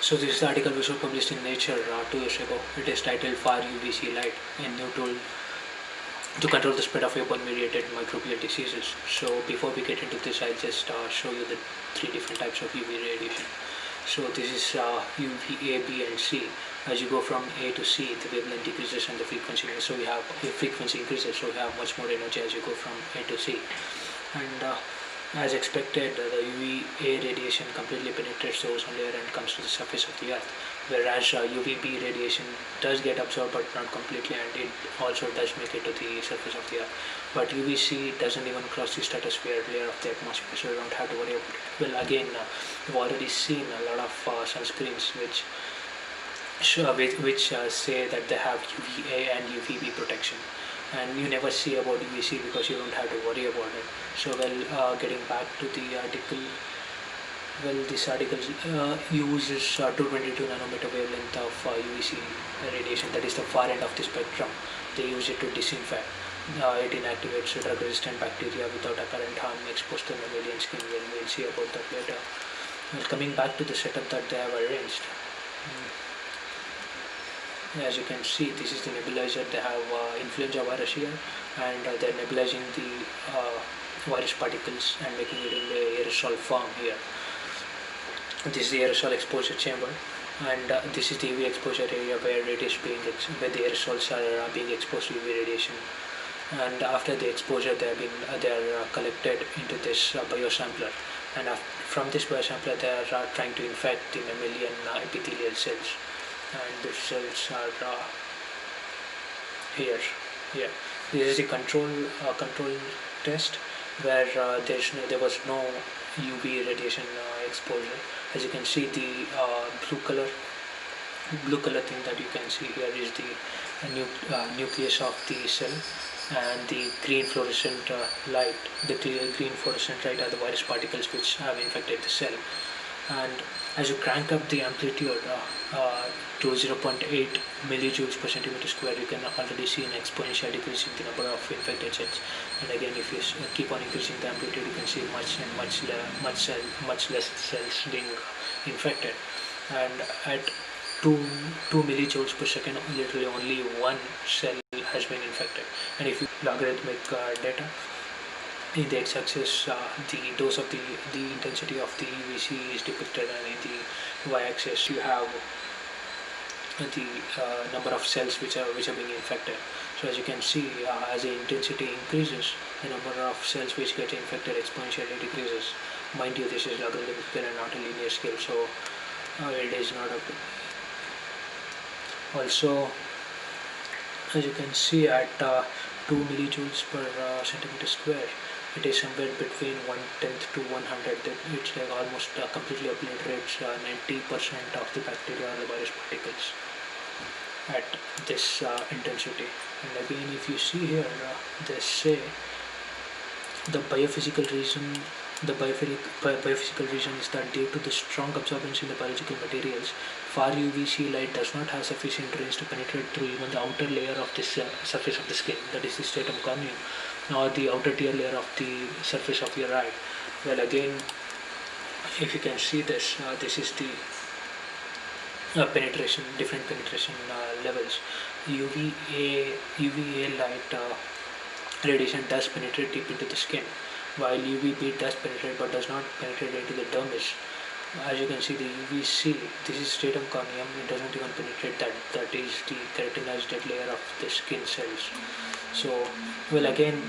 So this is the article which was published in Nature 2 years ago. It is titled "Far UVC Light: A New Tool to Control the Spread of Airborne-Mediated Microbial Diseases." So before we get into this, I'll just show you the three different types of UV radiation. So this is UV A, B, and C. As you go from A to C, the wavelength decreases and the frequency. So you have the frequency increases. So you have much more energy as you go from A to C. And as expected, the UVA radiation completely penetrates the ozone layer and comes to the surface of the Earth, whereas UVB radiation does get absorbed but not completely, and it also does make it to the surface of the Earth. But UVC doesn't even cross the stratosphere layer of the atmosphere, so you don't have to worry about it. Well, again, we've already seen a lot of sunscreens which say that they have UVA and UVB protection, and you never see about UVC because you don't have to worry about it. So getting back to the article, this article uses 222 nanometer wavelength of UVC radiation, that is the far end of the spectrum. They use it to disinfect. It inactivates drug resistant bacteria without apparent harm exposed to mammalian skin. We'll see about that later. Well, coming back to the setup that they have arranged, as you can see, this is the nebulizer. They have influenza virus here, and they're nebulizing the virus particles and making it in the aerosol form here. This is the aerosol exposure chamber, and this is the UV exposure area where it is where the aerosols are being exposed to UV radiation. And after the exposure, they are collected into this biosampler, and from this biosampler, they are trying to infect the mammalian epithelial cells. And the cells are here. This is the control test where there was no UV radiation exposure. As you can see, the blue color thing that you can see here is the nucleus of the cell, and the green fluorescent light. The green fluorescent light are the virus particles which have infected the cell. And as you crank up the amplitude to 0.8 millijoules per centimeter square, you can already see an exponential decrease in the number of infected cells. And again, if you keep on increasing the amplitude, you can see much less cells being infected. And at 2 millijoules per second, literally only one cell has been infected. And if you logarithmic data, in the x-axis, the dose of the intensity of the UVC is depicted, and in the y-axis you have the number of cells which are being infected. So as you can see, as the intensity increases, the number of cells which get infected exponentially decreases. Mind you, this is logarithmic scale and not a linear scale, so it is not a. Also, as you can see, at 2 millijoules per centimeter square, it is somewhere between 1/10 to 100. It's like almost completely obliterates 90% of the bacteria or the virus particles at this intensity. And again, if you see here, they say the biophysical reason is that due to the strong absorbance in the biological materials, far UVC light does not have sufficient range to penetrate through even the outer layer of the surface of the skin, that is the stratum corneum, or the outer tier layer of the surface of your eye. Well, again, if you can see this, this is the different penetration levels. UVA light radiation does penetrate deep into the skin, while UVB does penetrate but does not penetrate into the dermis. As you can see, the UVC, this is stratum corneum, it doesn't even penetrate that. That is the keratinized dead layer of the skin cells. So, well, again,